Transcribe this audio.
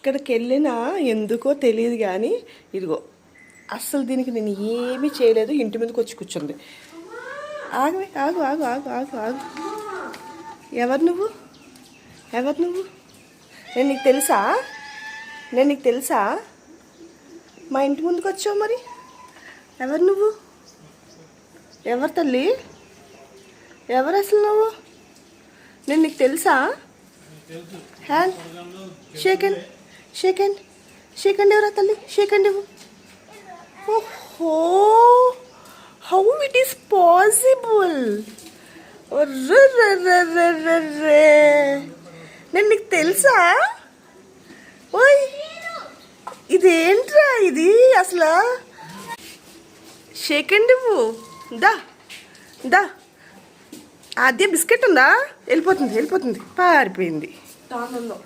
ఎక్కడికి వెళ్ళినా ఎందుకో తెలియదు కానీ ఇదిగో అస్సలు దీనికి నేను ఏమీ చేయలేదు, ఇంటి మీదకి వచ్చి కూర్చుంది. ఆగవే, ఆగు ఆగు ఆగు ఆగు ఆగు. ఎవరు నువ్వు? ఎవరు నువ్వు? నేను నీకు తెలుసా? నేను నీకు తెలుసా? మా ఇంటి ముందుకు వచ్చావు మరి. ఎవరు నువ్వు? ఎవరు తల్లి? ఎవరు అసలు నువ్వు? నేను నీకు తెలుసా? హ్యాండ్ షేకండ్ షేకండ్ షేకండ్ ఎవరా తల్లి? షేకండ్ ఇవ్వు. ఓహో, హౌ ఇట్ ఈస్ పాసిబుల్? నేను నీకు తెలుసా? ఓయ్, ఇదేంట్రా ఇది అసలు? షేకండ్ ఇవ్వు. దా దా. అదే బిస్కెట్ ఉందా? వెళ్ళిపోతుంది వెళ్ళిపోతుంది, పారిపోయింది తానంలో.